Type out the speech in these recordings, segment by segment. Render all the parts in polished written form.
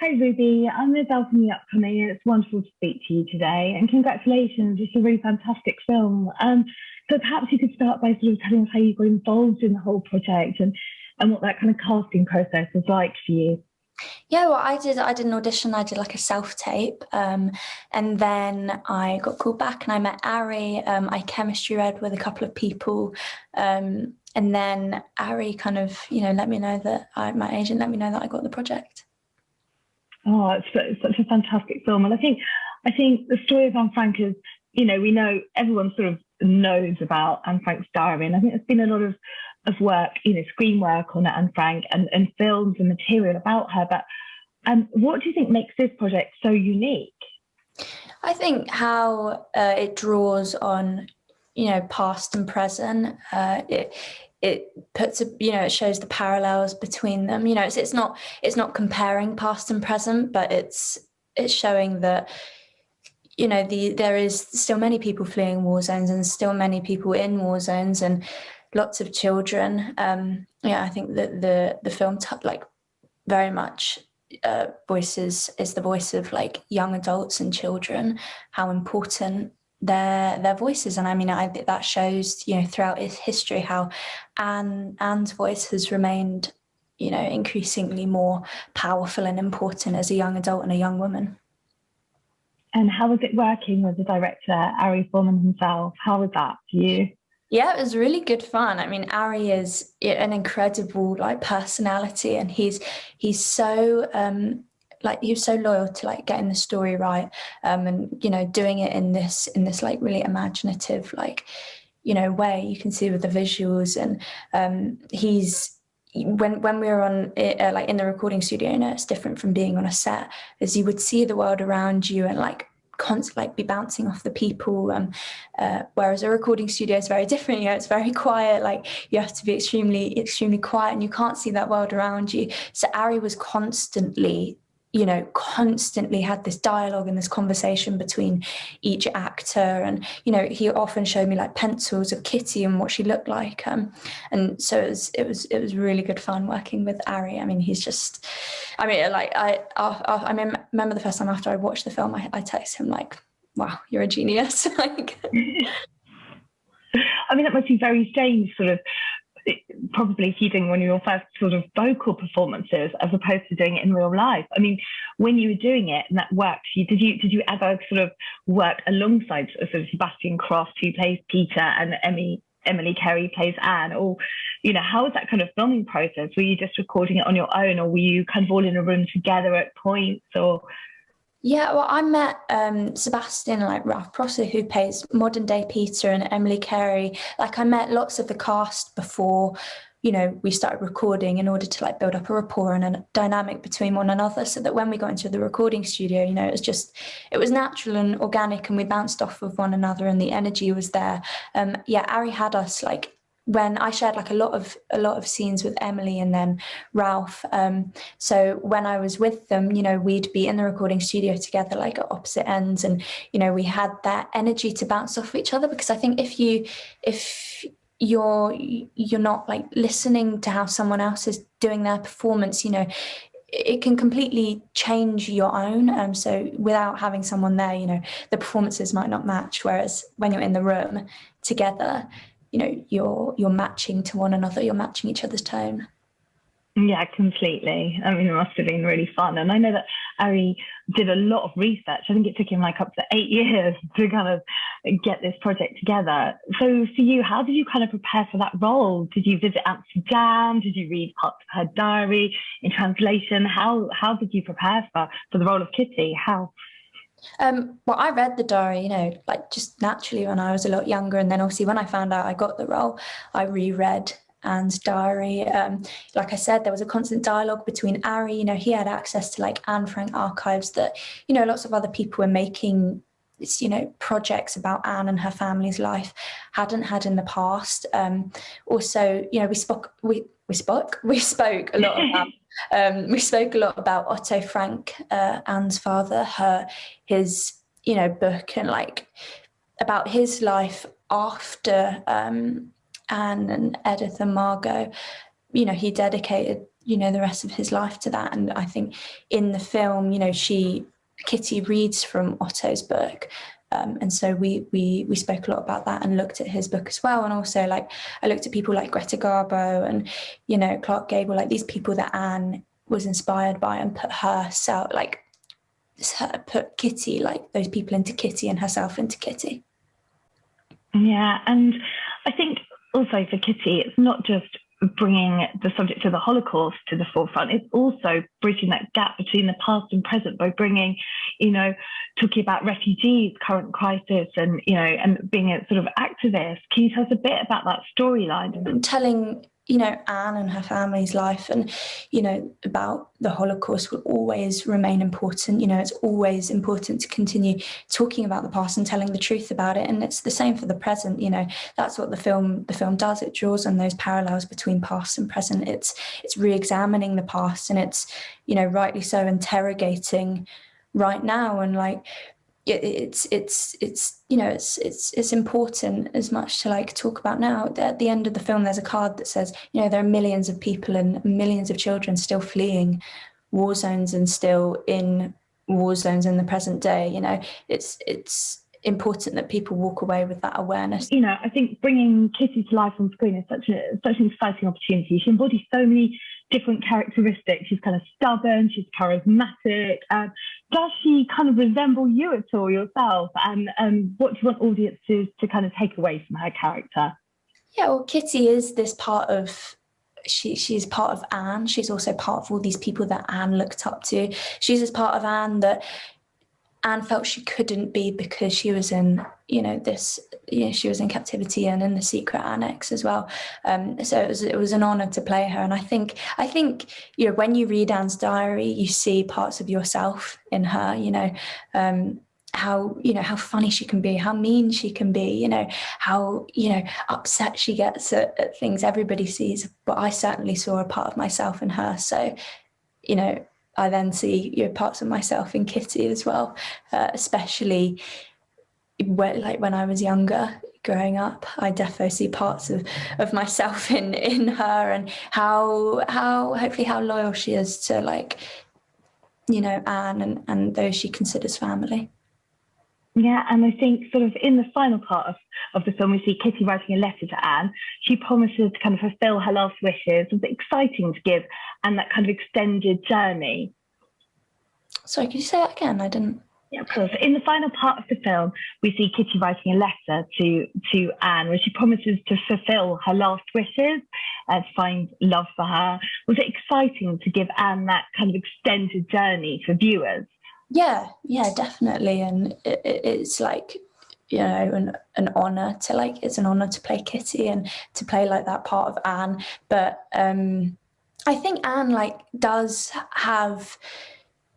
Hi Ruby, I'm Ezelle from the upcoming, and it's wonderful to speak to you today. And congratulations, it's a really fantastic film. So perhaps you could start by sort of telling us how you got involved in the whole project and what that kind of casting process was like for you. Yeah, well, I did an audition. I did like a self-tape, and then I got called back and I met Ari. I chemistry read with a couple of people, and then Ari kind of, let me know that my agent let me know that I got the project. Oh, it's such a fantastic film, and I think the story of Anne Frank is, we know everyone sort of knows about Anne Frank's diary, and I think there's been a lot of work, screen work on Anne Frank and films and material about her. But what do you think makes this project so unique? I think how it draws on, past and present. It puts it shows the parallels between them. It's not comparing past and present, but it's showing that there is still many people fleeing war zones and still many people in war zones and lots of children. I think that the film like very much voices is the voice of like young adults and children, how important their voices. And I mean, I think that shows throughout its history how Anne's voice has remained increasingly more powerful and important as a young adult and a young woman. And how was it working with the director, Ari Foreman himself? How was that for you? Yeah, it was really good fun. I mean, Ari is an incredible like personality, and he's so he was so loyal to like getting the story right, and doing it in this like really imaginative like way. You can see with the visuals, and he's when we were on like in the recording studio, it's different from being on a set, as you would see the world around you and like constantly like be bouncing off the people, whereas a recording studio is very different. It's very quiet, like you have to be extremely quiet and you can't see that world around you. So Ari was constantly had this dialogue and this conversation between each actor, and he often showed me like pencils of Kitty and what she looked like, and so it was really good fun working with Ari. I mean, he's just, I mean, like remember the first time after I watched the film, I texted him like, wow, you're a genius. Like, I mean, that must be very strange, sort of probably doing one of your first sort of vocal performances as opposed to doing it in real life. I mean, when you were doing it and that worked, did you ever sort of work alongside sort of Sebastian Croft, who plays Peter, and Emily Carey plays Anne? Or, how was that kind of filming process? Were you just recording it on your own, or were you kind of all in a room together at points? Or yeah, well, I met Sebastian, like Ralph Prosser, who plays modern day Peter, and Emily Carey. Like, I met lots of the cast before, we started recording, in order to like build up a rapport and a dynamic between one another, so that when we got into the recording studio, it was natural and organic, and we bounced off of one another, and the energy was there. Yeah, Ari had us like, when I shared like a lot of scenes with Emily and then Ralph. So when I was with them, we'd be in the recording studio together, like at opposite ends, and we had that energy to bounce off each other. Because I think if you're not like listening to how someone else is doing their performance, it can completely change your own. So without having someone there, the performances might not match. Whereas when you're in the room together, you're matching to one another, you're matching each other's tone. yeah, completely. I mean, it must have been really fun. And I know that Ari did a lot of research. I think it took him like up to 8 years to kind of get this project together. So for you, how did you kind of prepare for that role? Did you visit Amsterdam? Did you read parts of her diary in translation? How did you prepare for the role of Kitty? How? Well, I read the diary, like just naturally when I was a lot younger. And then obviously when I found out I got the role, I reread Anne's diary. Like I said, there was a constant dialogue between Ari. He had access to like Anne Frank archives that, lots of other people were making, projects about Anne and her family's life hadn't had in the past. Also, we spoke a lot about we spoke a lot about Otto Frank, Anne's father, his book, and like about his life after Anne and Edith and Margot. He dedicated you know, the rest of his life to that. And I think in the film, you know, Kitty reads from Otto's book. And so we spoke a lot about that and looked at his book as well. And also, like, I looked at people like Greta Garbo and, you know, Clark Gable, like these people that Anne was inspired by, and put Kitty, like those people into Kitty and herself into Kitty. Yeah, and I think also for Kitty, it's not just bringing the subject of the Holocaust to the forefront, it's also bridging that gap between the past and present by bringing, you know, talking about refugees, current crisis, and, you know, and being a sort of activist. Can you tell us a bit about that storyline? Telling, you know, Anne and her family's life and, you know, about the Holocaust will always remain important. You know, it's always important to continue talking about the past and telling the truth about it. And it's the same for the present. You know, that's what the film does. It draws on those parallels between past and present. It's re-examining the past, and it's, you know, rightly so, interrogating right now. And like, it's you know, it's important as much to like talk about now. At the end of the film, there's a card that says, you know, there are millions of people and millions of children still fleeing war zones and still in war zones in the present day. You know, it's important that people walk away with that awareness. You know, I think bringing Kitty to life on screen is such an exciting opportunity. She embodies so many different characteristics. She's kind of stubborn, she's charismatic. Does she kind of resemble you at all yourself? And what do you want audiences to kind of take away from her character? Yeah, well, Kitty is this part of, she's part of Anne. She's also part of all these people that Anne looked up to. She's this part of Anne that Anne felt she couldn't be because she was in, you know, she was in captivity and in the secret annex as well. So it was an honour to play her. And I think, you know, when you read Anne's diary, you see parts of yourself in her, you know, how funny she can be, how mean she can be, you know, how, you know, upset she gets at things everybody sees. But I certainly saw a part of myself in her. So, you know, I then see, you know, parts of myself in Kitty as well, especially when I was younger, growing up. I definitely see parts of myself in her, and how hopefully how loyal she is to, like, you know, Anne and those she considers family. Yeah, and I think sort of in the final part of the film, we see Kitty writing a letter to Anne. She promises to kind of fulfill her last wishes. It's exciting to give Anne that kind of extended journey. Sorry, could you say that again? I didn't. Yeah, of course. In the final part of the film, we see Kitty writing a letter to Anne, where she promises to fulfill her last wishes, to find love for her. Was it exciting to give Anne that kind of extended journey for viewers? Yeah, definitely. And it's like, you know, an honour to, like, it's an honour to play Kitty and to play like that part of Anne. But I think Anne, like, does have,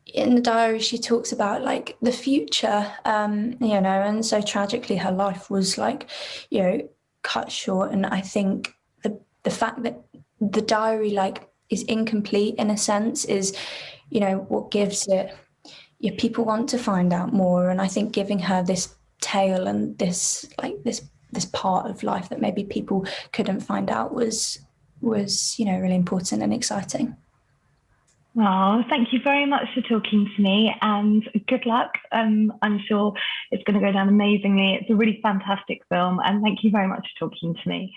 in the diary, she talks about, like, the future, you know, and so tragically her life was, like, you know, cut short. And I think the fact that the diary, like, is incomplete in a sense is, you know, what gives it. Yeah, people want to find out more, and I think giving her this tale and this part of life that maybe people couldn't find out was, you know, really important and exciting. Oh, thank you very much for talking to me, and good luck. I'm sure it's going to go down amazingly. It's a really fantastic film, and thank you very much for talking to me.